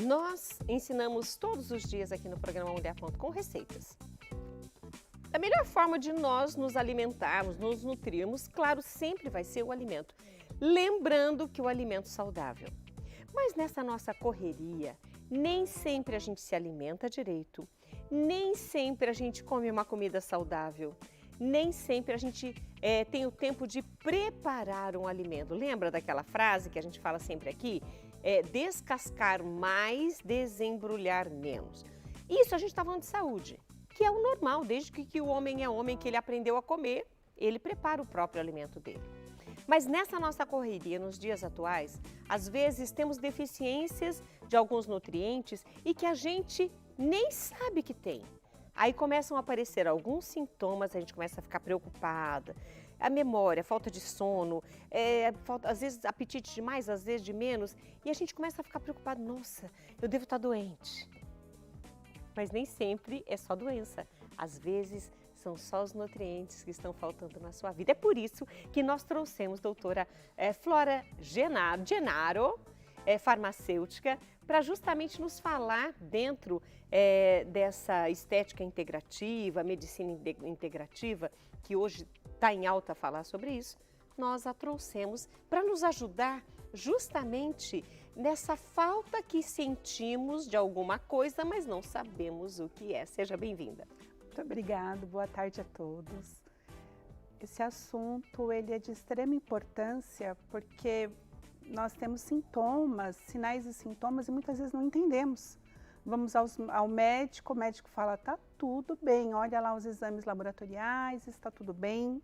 Nós ensinamos todos os dias aqui no programa Mulher Ponto com receitas. A melhor forma de nós nos alimentarmos, nos nutrirmos, claro, sempre vai ser o alimento. Lembrando que o alimento saudável. Mas nessa nossa correria, nem sempre a gente se alimenta direito, nem sempre a gente come uma comida saudável, nem sempre a gente tem o tempo de preparar um alimento. Lembra daquela frase que a gente fala sempre aqui? Descascar mais, desembrulhar menos. Isso a gente está falando de saúde, que é o normal, desde que o homem é homem, que ele aprendeu a comer, ele prepara o próprio alimento dele. Mas nessa nossa correria, nos dias atuais, às vezes temos deficiências de alguns nutrientes e que a gente nem sabe que tem. Aí começam a aparecer alguns sintomas, a gente começa a ficar preocupada. A memória, falta de sono, às vezes apetite de mais, às vezes de menos. E a gente começa a ficar preocupado, nossa, eu devo estar doente. Mas nem sempre é só doença. Às vezes são só os nutrientes que estão faltando na sua vida. É por isso que nós trouxemos a doutora Flora Gennaro, farmacêutica, para justamente nos falar dentro dessa estética integrativa, medicina integrativa, que hoje está em alta falar sobre isso. Nós a trouxemos para nos ajudar justamente nessa falta que sentimos de alguma coisa, mas não sabemos o que é. Seja bem-vinda. Muito obrigada, boa tarde a todos. Esse assunto ele é de extrema importância porque nós temos sintomas, sinais e sintomas e muitas vezes não entendemos. Vamos ao médico, o médico fala, tá tudo bem, olha lá os exames laboratoriais, está tudo bem.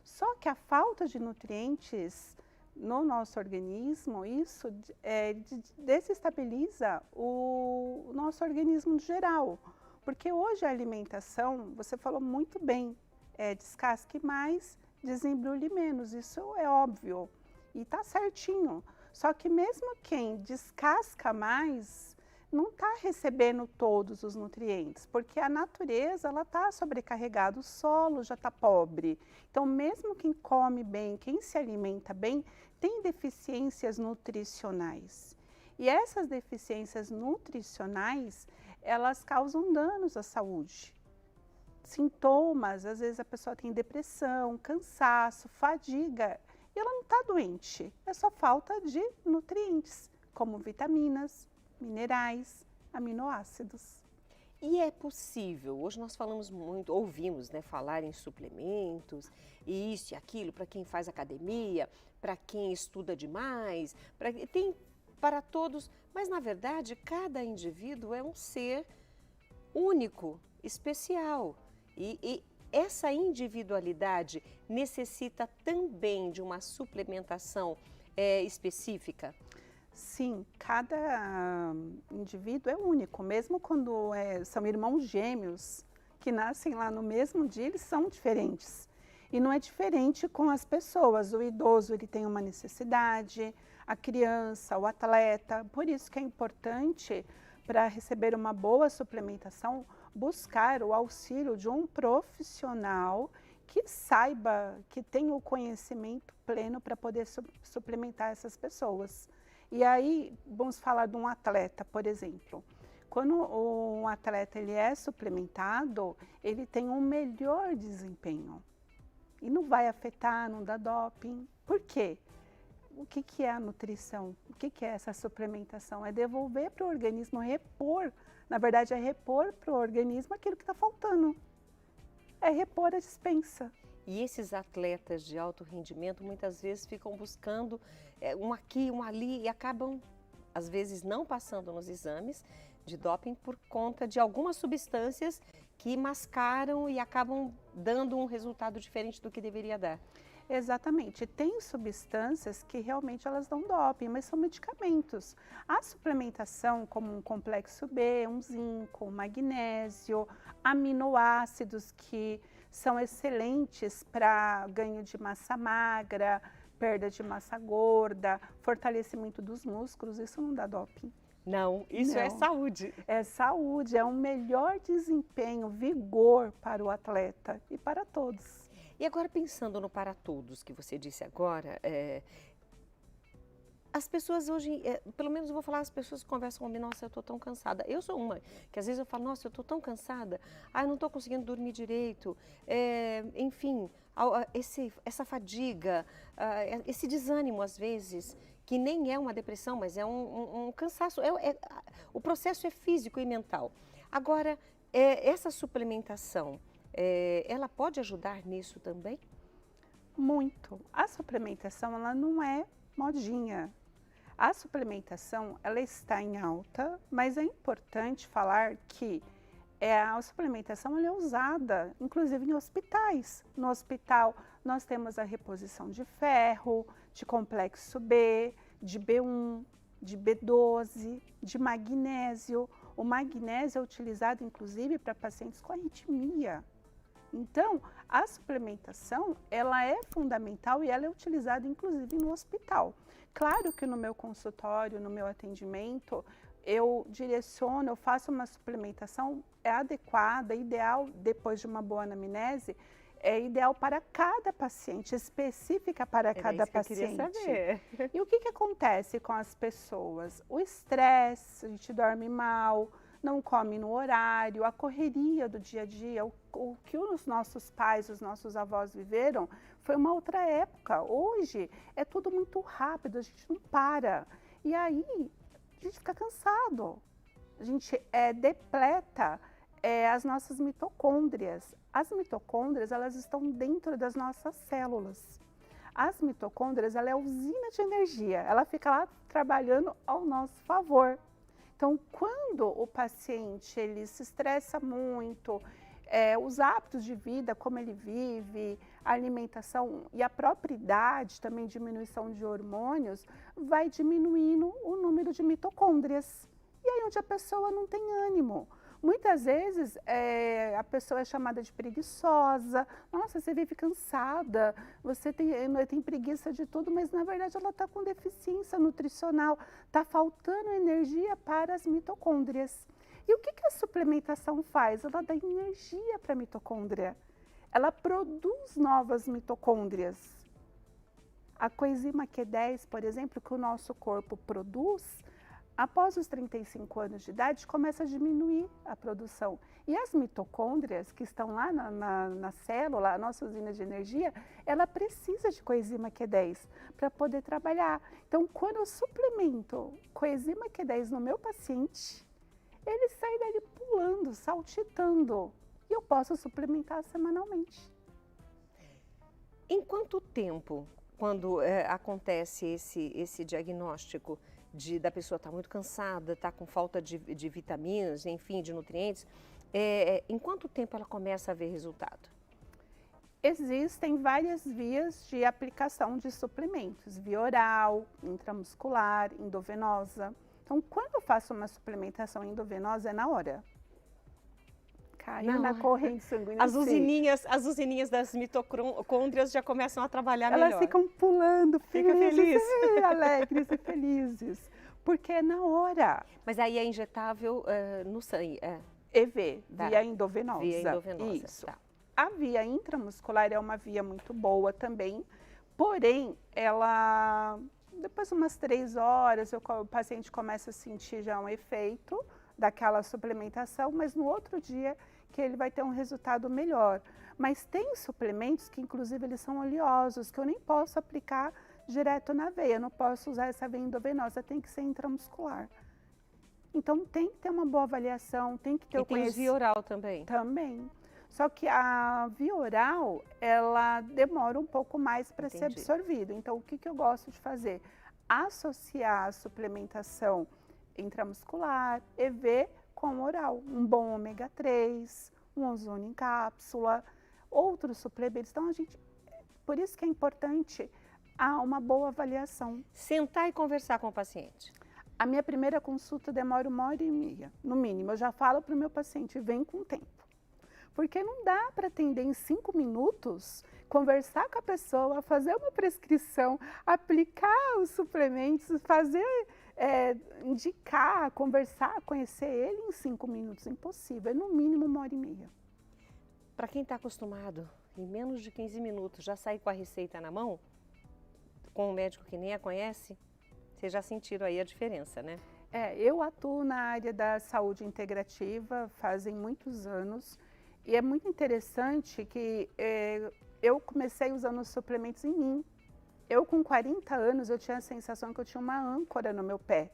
Só que a falta de nutrientes no nosso organismo, isso desestabiliza o nosso organismo no geral. Porque hoje a alimentação, você falou muito bem, descasque mais, desembrulhe menos, isso é óbvio e está certinho. Só que mesmo quem descasca mais, não está recebendo todos os nutrientes, porque a natureza está sobrecarregada, o solo já está pobre. Então mesmo quem come bem, quem se alimenta bem, tem deficiências nutricionais. E essas deficiências nutricionais, elas causam danos à saúde. Sintomas, às vezes a pessoa tem depressão, cansaço, fadiga, e ela não está doente, é só falta de nutrientes, como vitaminas, minerais, aminoácidos. E é possível, hoje nós falamos muito, ouvimos falar em suplementos, e isso e aquilo, para quem faz academia, para quem estuda demais, tem para todos, mas na verdade cada indivíduo é um ser único, especial. E essa individualidade necessita também de uma suplementação específica? Sim, cada indivíduo é único, mesmo quando são irmãos gêmeos que nascem lá no mesmo dia, eles são diferentes. E não é diferente com as pessoas, o idoso ele tem uma necessidade, a criança, o atleta, por isso que é importante para receber uma boa suplementação, buscar o auxílio de um profissional que saiba, que tenha o conhecimento pleno para poder suplementar essas pessoas. E aí, vamos falar de um atleta, por exemplo. Quando um atleta ele é suplementado, ele tem um melhor desempenho. E não vai afetar, não dá doping. Por quê? O que é a nutrição? O que é essa suplementação? É devolver para o organismo, repor. Na verdade, é repor para o organismo aquilo que está faltando. É repor a despensa. E esses atletas de alto rendimento muitas vezes ficam buscando um aqui, um ali e acabam, às vezes, não passando nos exames de doping por conta de algumas substâncias que mascaram e acabam dando um resultado diferente do que deveria dar. Exatamente, tem substâncias que realmente elas dão doping, mas são medicamentos. A suplementação como um complexo B, um zinco, um magnésio, aminoácidos que são excelentes para ganho de massa magra, perda de massa gorda, fortalecimento dos músculos, isso não dá doping. Não, isso é saúde. É saúde, é um melhor desempenho, vigor para o atleta e para todos. E agora pensando no para todos que você disse agora, as pessoas hoje, pelo menos eu vou falar, as pessoas conversam comigo, nossa, eu estou tão cansada. Eu sou uma, que às vezes eu falo, nossa, eu estou tão cansada, eu não estou conseguindo dormir direito, enfim, essa fadiga, esse desânimo às vezes, que nem é uma depressão, mas é um cansaço, o processo é físico e mental. Agora, essa suplementação, ela pode ajudar nisso também? Muito. A suplementação, ela não é modinha. A suplementação, ela está em alta, mas é importante falar que a suplementação ela é usada, inclusive, em hospitais. No hospital, nós temos a reposição de ferro, de complexo B, de B1, de B12, de magnésio. O magnésio é utilizado, inclusive, para pacientes com arritmia. Então, a suplementação, ela é fundamental e ela é utilizada, inclusive, no hospital. Claro que no meu consultório, no meu atendimento, eu direciono, eu faço uma suplementação adequada, ideal, depois de uma boa anamnese, é ideal para cada paciente, específica para cada paciente. Eu queria saber. E o que acontece com as pessoas? O estresse, a gente dorme mal, não come no horário, a correria do dia a dia, o que os nossos pais, os nossos avós viveram foi uma outra época. Hoje é tudo muito rápido, a gente não para. E aí a gente fica cansado, a gente depleta as nossas mitocôndrias. As mitocôndrias, elas estão dentro das nossas células. As mitocôndrias, ela é a usina de energia, ela fica lá trabalhando ao nosso favor. Então, quando o paciente ele se estressa muito, os hábitos de vida, como ele vive, a alimentação e a própria idade, também diminuição de hormônios, vai diminuindo o número de mitocôndrias. E aí onde a pessoa não tem ânimo. Muitas vezes a pessoa é chamada de preguiçosa, nossa, você vive cansada, você tem preguiça de tudo, mas na verdade ela está com deficiência nutricional, está faltando energia para as mitocôndrias. E o que a suplementação faz? Ela dá energia para a mitocôndria, ela produz novas mitocôndrias. A coenzima Q10, por exemplo, que o nosso corpo produz, após os 35 anos de idade, começa a diminuir a produção. E as mitocôndrias, que estão lá na célula, a nossa usina de energia, ela precisa de coenzima Q10 para poder trabalhar. Então, quando eu suplemento coenzima Q10 no meu paciente, ele sai dali pulando, saltitando. E eu posso suplementar semanalmente. Em quanto tempo, quando acontece esse diagnóstico, da pessoa estar muito cansada, estar com falta de vitaminas, enfim, de nutrientes, em quanto tempo ela começa a ver resultado? Existem várias vias de aplicação de suplementos, via oral, intramuscular, endovenosa. Então, quando eu faço uma suplementação endovenosa, é na hora. Caiu na corrente sanguínea. As usininhas das mitocôndrias já começam a trabalhar melhor. Elas ficam pulando, felizes, alegres e felizes, porque é na hora. Mas aí é injetável no sangue? EV, via endovenosa. Via endovenosa. Isso. Tá. A via intramuscular é uma via muito boa também, porém, ela, depois de umas 3 horas, o paciente começa a sentir já um efeito daquela suplementação, mas no outro dia que ele vai ter um resultado melhor. Mas tem suplementos que, inclusive, eles são oleosos, que eu nem posso aplicar direto na veia, eu não posso usar essa veia endovenosa, tem que ser intramuscular. Então, tem que ter uma boa avaliação, tem que ter o conhecimento. E tem via oral também? Também. Só que a via oral, ela demora um pouco mais para ser absorvida. Então, o que eu gosto de fazer? Associar a suplementação intramuscular, EV, com oral. Um bom ômega 3, um ozônio em cápsula, outros suplementos. Então, por isso que é importante uma boa avaliação. Sentar e conversar com o paciente. A minha primeira consulta demora 1h30, no mínimo. Eu já falo para o meu paciente, vem com tempo. Porque não dá para atender em 5 minutos, conversar com a pessoa, fazer uma prescrição, aplicar os suplementos, indicar, conversar, conhecer ele em 5 minutos. Impossível, é no mínimo 1h30. Para quem está acostumado, em menos de 15 minutos, já sair com a receita na mão, com um médico que nem a conhece, Vocês já sentiram aí a diferença, né? Eu atuo na área da saúde integrativa fazem muitos anos e é muito interessante que eu comecei usando os suplementos em mim. Eu com 40 anos, eu tinha a sensação que eu tinha uma âncora no meu pé.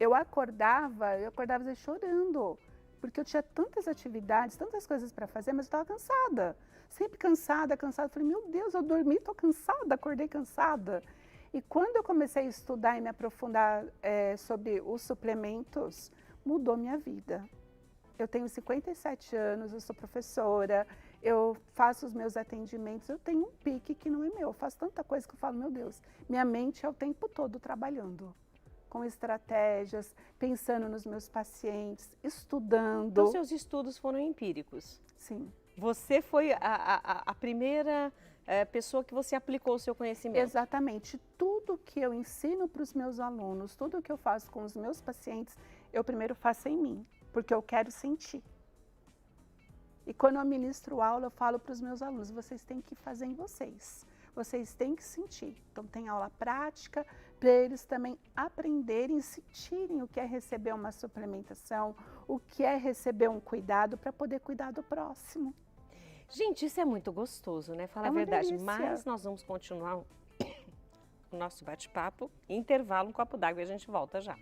Eu acordava às vezes chorando, porque eu tinha tantas atividades, tantas coisas para fazer, mas eu estava cansada. Sempre cansada. Falei, meu Deus, eu dormi, estou cansada, acordei cansada. E quando eu comecei a estudar e me aprofundar sobre os suplementos, mudou minha vida. Eu tenho 57 anos, eu sou professora, eu faço os meus atendimentos, eu tenho um pique que não é meu. Eu faço tanta coisa que eu falo, meu Deus, minha mente é o tempo todo trabalhando, com estratégias, pensando nos meus pacientes, estudando. Então, seus estudos foram empíricos? Sim. Você foi a primeira pessoa que você aplicou o seu conhecimento? Exatamente. Tudo que eu ensino para os meus alunos, tudo que eu faço com os meus pacientes, eu primeiro faço em mim, porque eu quero sentir. E quando eu ministro aula, eu falo para os meus alunos, vocês têm que fazer em vocês. Vocês têm que sentir. Então, tem aula prática para eles também aprenderem e sentirem o que é receber uma suplementação, o que é receber um cuidado para poder cuidar do próximo. Gente, isso é muito gostoso, né? Fala a verdade. Delícia. Mas nós vamos continuar o nosso bate-papo. Intervalo, um copo d'água e a gente volta já.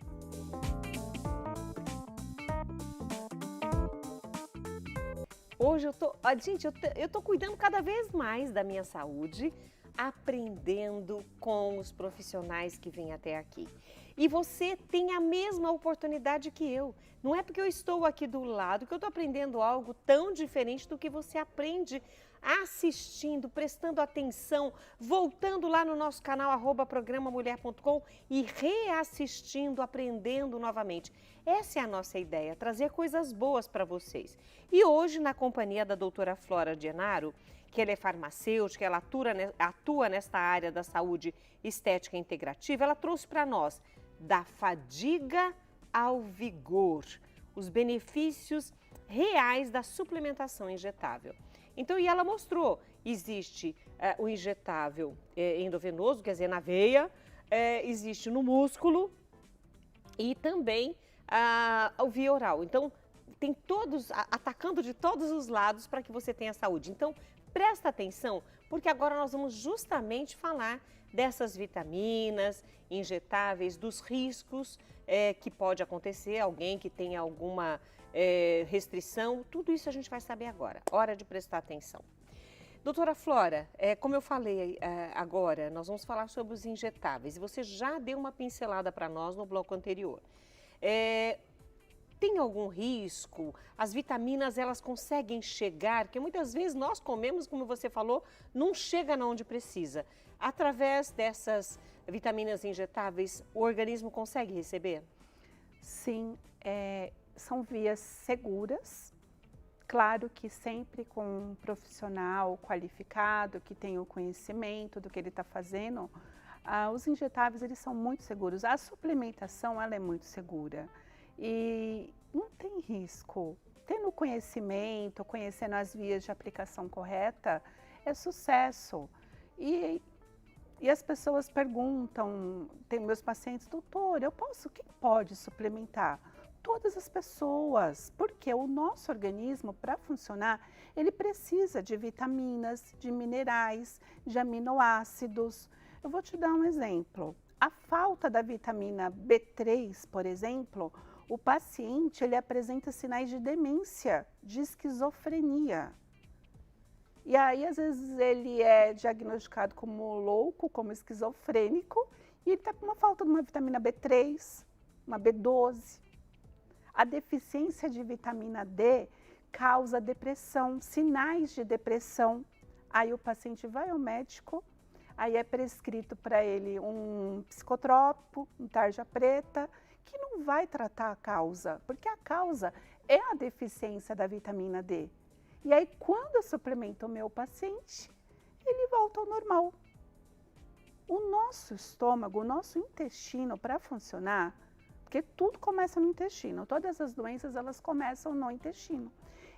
Hoje eu tô cuidando cada vez mais da minha saúde, aprendendo com os profissionais que vêm até aqui. E você tem a mesma oportunidade que eu. Não é porque eu estou aqui do lado que eu estou aprendendo algo tão diferente do que você aprende assistindo, prestando atenção, voltando lá no nosso canal @programamulher.com e reassistindo, aprendendo novamente. Essa é a nossa ideia, trazer coisas boas para vocês. E hoje, na companhia da doutora Flora Genaro, que ela é farmacêutica, ela atua nesta área da saúde estética integrativa, ela trouxe para nós da fadiga ao vigor, os benefícios reais da suplementação injetável. Então, e ela mostrou, existe o injetável endovenoso, quer dizer, na veia, existe no músculo e também o via oral. Então, tem todos, atacando de todos os lados para que você tenha saúde. Então, presta atenção, porque agora nós vamos justamente falar dessas vitaminas injetáveis, dos riscos que pode acontecer, alguém que tenha alguma restrição, tudo isso a gente vai saber agora. Hora de prestar atenção. Doutora Flora, como eu falei agora, nós vamos falar sobre os injetáveis. E você já deu uma pincelada para nós no bloco anterior. Tem algum risco? As vitaminas, elas conseguem chegar? Porque muitas vezes nós comemos, como você falou, não chega onde precisa. Através dessas vitaminas injetáveis, o organismo consegue receber? Sim, são vias seguras. Claro que sempre com um profissional qualificado, que tem o conhecimento do que ele está fazendo, os injetáveis, eles são muito seguros. A suplementação, ela é muito segura. E não tem risco. Tendo conhecimento, conhecendo as vias de aplicação correta, é sucesso. E as pessoas perguntam, tem meus pacientes, doutor, quem pode suplementar? Todas as pessoas, porque o nosso organismo, para funcionar, ele precisa de vitaminas, de minerais, de aminoácidos. Eu vou te dar um exemplo. A falta da vitamina B3, por exemplo, o paciente ele apresenta sinais de demência, de esquizofrenia. E aí, às vezes, ele é diagnosticado como louco, como esquizofrênico, e ele está com uma falta de uma vitamina B3, uma B12. A deficiência de vitamina D causa depressão, sinais de depressão. Aí o paciente vai ao médico, aí é prescrito para ele um psicotrópico, um tarja preta, que não vai tratar a causa, porque a causa é a deficiência da vitamina D. E aí, quando eu suplemento o meu paciente, ele volta ao normal. O nosso estômago, o nosso intestino, para funcionar, porque tudo começa no intestino, todas as doenças elas começam no intestino.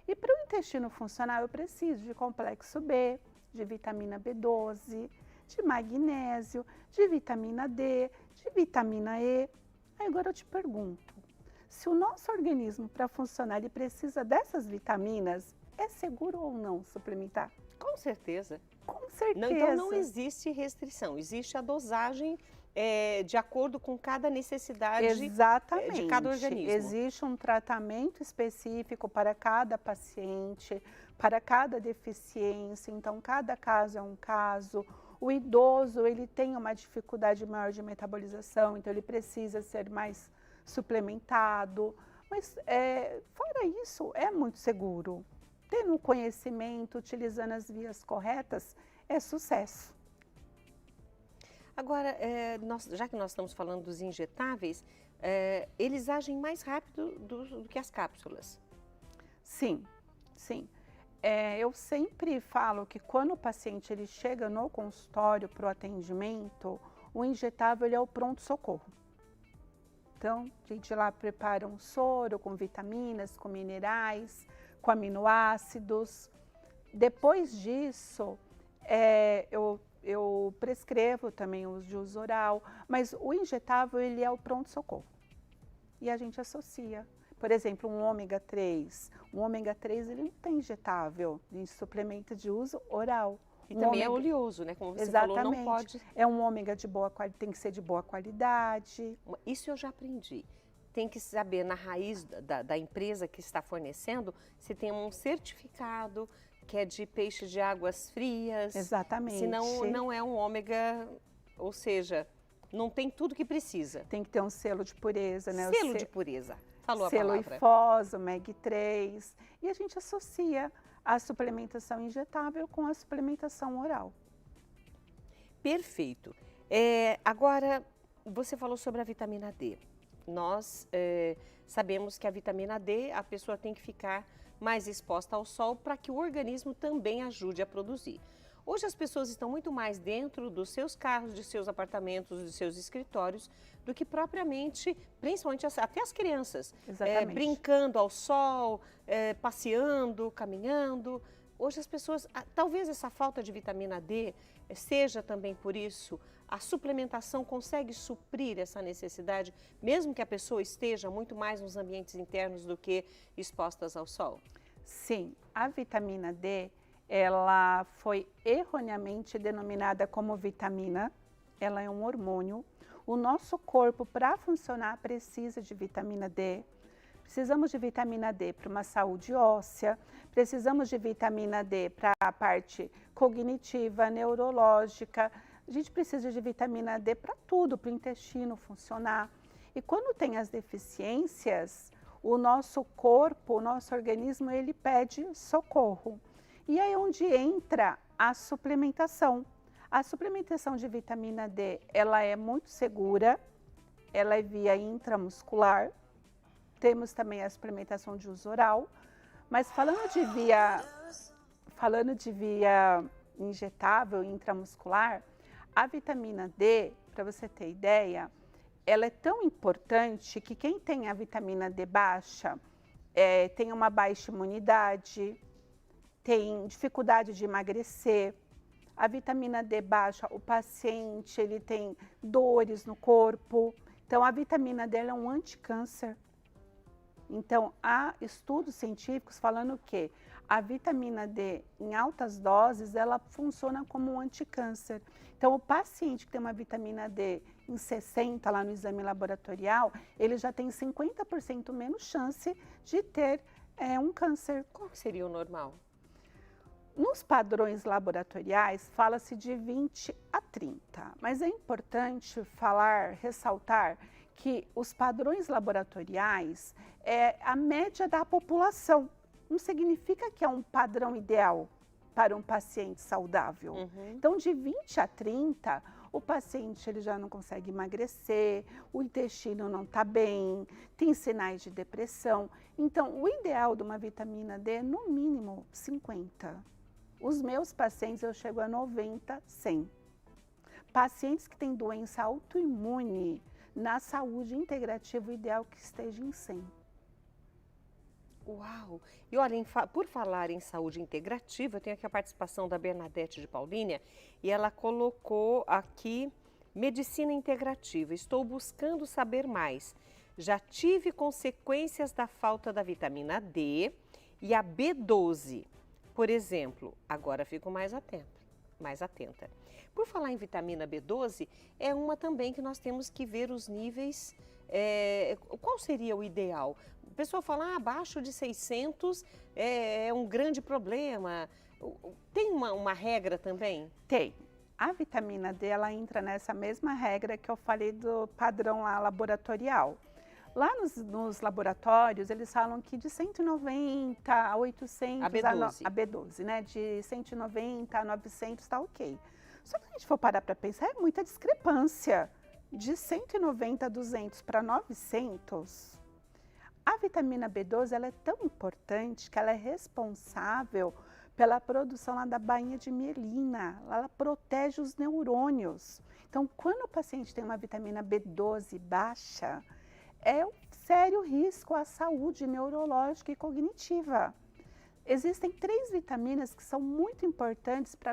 E para o intestino funcionar, eu preciso de complexo B, de vitamina B12, de magnésio, de vitamina D, de vitamina E. Aí agora eu te pergunto, se o nosso organismo, para funcionar, ele precisa dessas vitaminas, é seguro ou não suplementar? Com certeza. Com certeza. Não, então não existe restrição, existe a dosagem de acordo com cada necessidade de cada organismo. Existe um tratamento específico para cada paciente, para cada deficiência, então cada caso é um caso. O idoso, ele tem uma dificuldade maior de metabolização, então ele precisa ser mais suplementado, mas fora isso, é muito seguro. Tendo conhecimento, utilizando as vias corretas, é sucesso. Agora, já que nós estamos falando dos injetáveis, eles agem mais rápido do que as cápsulas. Sim, sim. Eu sempre falo que quando o paciente ele chega no consultório para o atendimento, o injetável ele é o pronto-socorro. Então, a gente lá prepara um soro com vitaminas, com minerais, com aminoácidos. Depois disso, eu prescrevo também o de uso oral, mas o injetável ele é o pronto-socorro. E a gente associa. Por exemplo, um ômega 3. Um ômega 3 ele não tem injetável, a gente suplementa de uso oral. E também é oleoso, né? Como você falou, não pode... É um ômega de boa qualidade, tem que ser de boa qualidade. Isso eu já aprendi. Tem que saber na raiz da empresa que está fornecendo se tem um certificado que é de peixe de águas frias. Exatamente. Senão não é um ômega, ou seja, não tem tudo que precisa. Tem que ter um selo de pureza, né? Selo de pureza, falou a palavra. Selo IFOS, MEG 3. E a gente associa a suplementação injetável com a suplementação oral. Perfeito. Agora, você falou sobre a vitamina D. Nós sabemos que a vitamina D, a pessoa tem que ficar mais exposta ao sol para que o organismo também ajude a produzir. Hoje as pessoas estão muito mais dentro dos seus carros, de seus apartamentos, dos seus escritórios, do que propriamente, principalmente até as crianças, brincando ao sol, passeando, caminhando. Hoje as pessoas, talvez essa falta de vitamina D seja também por isso, a suplementação consegue suprir essa necessidade, mesmo que a pessoa esteja muito mais nos ambientes internos do que expostas ao sol? Sim, a vitamina D, ela foi erroneamente denominada como vitamina, ela é um hormônio. O nosso corpo, para funcionar, precisa de vitamina D. Precisamos de vitamina D para uma saúde óssea, precisamos de vitamina D para a parte cognitiva, neurológica. A gente precisa de vitamina D para tudo, para o intestino funcionar. E quando tem as deficiências, o nosso corpo, o nosso organismo, ele pede socorro. E aí é onde entra a suplementação. A suplementação de vitamina D, ela é muito segura, ela é via intramuscular. Temos também a suplementação de uso oral, mas falando de via injetável, intramuscular, a vitamina D, para você ter ideia, ela é tão importante que quem tem a vitamina D baixa tem uma baixa imunidade, tem dificuldade de emagrecer. A vitamina D baixa, o paciente ele tem dores no corpo. Então, a vitamina D é um anticâncer. Então, há estudos científicos falando que a vitamina D em altas doses, ela funciona como um anticâncer. Então, o paciente que tem uma vitamina D em 60 lá no exame laboratorial, ele já tem 50% menos chance de ter um câncer. Qual seria o normal? Nos padrões laboratoriais, fala-se de 20 a 30, mas é importante ressaltar que os padrões laboratoriais é a média da população. Não significa que é um padrão ideal para um paciente saudável. Então, de 20 a 30, o paciente ele já não consegue emagrecer, o intestino não está bem, tem sinais de depressão. Então, o ideal de uma vitamina D é no mínimo 50. Os meus pacientes eu chego a 90, 100. Pacientes que têm doença autoimune, na saúde integrativa, o ideal é que esteja em 100. Uau! E olha, por falar em saúde integrativa, eu tenho aqui a participação da Bernadette de Paulínia e ela colocou aqui Medicina integrativa, estou buscando saber mais. Já tive consequências da falta da vitamina D e a B12. Por exemplo, agora fico mais atenta. Por falar em vitamina B12, é uma também que nós temos que ver os níveis. Qual seria o ideal? A pessoa fala, abaixo de 600 é um grande problema. Tem uma regra também? Tem. A vitamina D, ela entra nessa mesma regra que eu falei do padrão lá laboratorial. Lá nos laboratórios, eles falam que de 190 a 800, a B12, né? De 190 a 900 está ok. Só que se a gente for parar para pensar, é muita discrepância. De 190 a 200 para 900, a vitamina B12 ela é tão importante que ela é responsável pela produção lá da bainha de mielina. Ela protege os neurônios. Então, quando o paciente tem uma vitamina B12 baixa, é um sério risco à saúde neurológica e cognitiva. Existem 3 vitaminas que são muito importantes para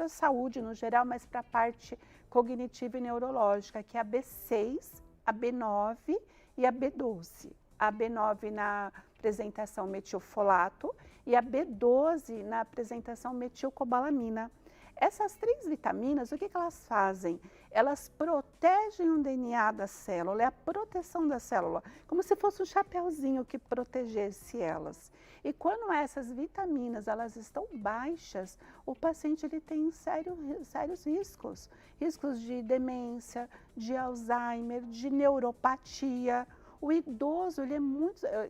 a saúde no geral, mas para a parte cognitiva e neurológica, que é a B6, a B9 e a B12. A B9 na apresentação metilfolato e a B12 na apresentação metilcobalamina. Essas 3 vitaminas, o que elas fazem? Elas protegem o DNA da célula, é a proteção da célula, como se fosse um chapeuzinho que protegesse elas. E quando essas vitaminas elas estão baixas, o paciente ele tem sérios riscos. Riscos de demência, de Alzheimer, de neuropatia. O idoso ele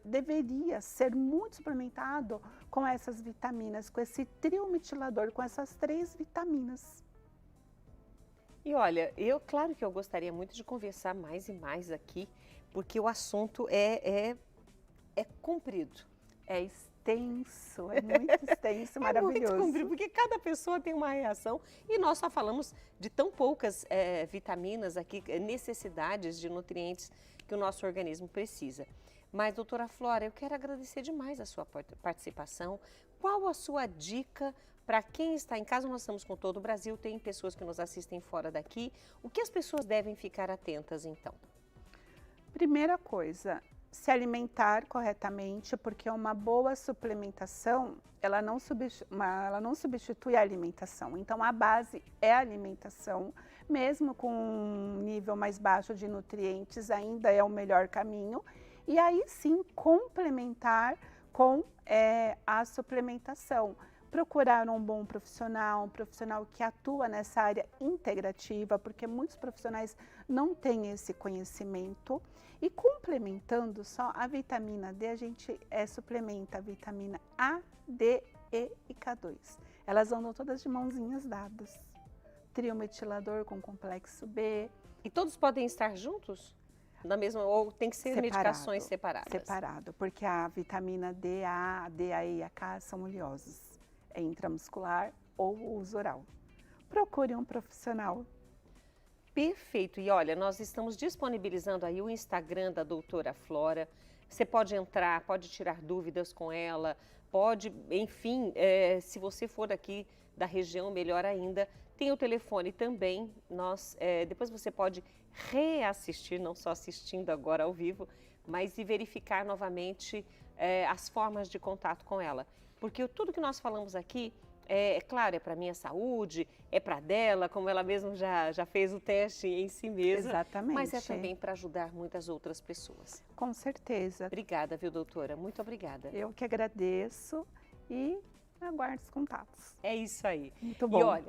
deveria ser muito suplementado com essas vitaminas, com esse trio metilador, com essas 3 vitaminas. E olha, claro que eu gostaria muito de conversar mais e mais aqui, porque o assunto é comprido. É extenso, é muito extenso, maravilhoso. É muito comprido, porque cada pessoa tem uma reação e nós só falamos de tão poucas vitaminas aqui, necessidades de nutrientes que o nosso organismo precisa. Mas, doutora Flora, eu quero agradecer demais a sua participação. Qual a sua dica para quem está em casa? Nós estamos com todo o Brasil, tem pessoas que nos assistem fora daqui. O que as pessoas devem ficar atentas, então? Primeira coisa, se alimentar corretamente, porque uma boa suplementação, ela não substitui a alimentação. Então, a base é a alimentação, mesmo com um nível mais baixo de nutrientes, ainda é o melhor caminho. E aí sim, complementar com a suplementação. Procurar um bom profissional, um profissional que atua nessa área integrativa, porque muitos profissionais não têm esse conhecimento. E complementando só a vitamina D, a gente suplementa a vitamina A, D, E e K2. Elas andam todas de mãozinhas dadas. Triometilador com complexo B. E todos podem estar juntos? Na mesma, ou tem que ser medicações separadas? Separado, porque a vitamina D, a E e a K são oleosas. É intramuscular ou uso oral. Procure um profissional. Perfeito. E olha, nós estamos disponibilizando aí o Instagram da doutora Flora. Você pode entrar, pode tirar dúvidas com ela, pode, enfim, se você for aqui da região, melhor ainda. Tem o telefone também, depois você pode reassistir, não só assistindo agora ao vivo, mas e verificar novamente as formas de contato com ela. Porque tudo que nós falamos aqui, claro, é para a minha saúde, é para dela, como ela mesma já fez o teste em si mesma. Exatamente. Mas é também para ajudar muitas outras pessoas. Com certeza. Obrigada, viu, doutora? Muito obrigada. Eu que agradeço e aguardo os contatos. É isso aí. Muito bom. E olha,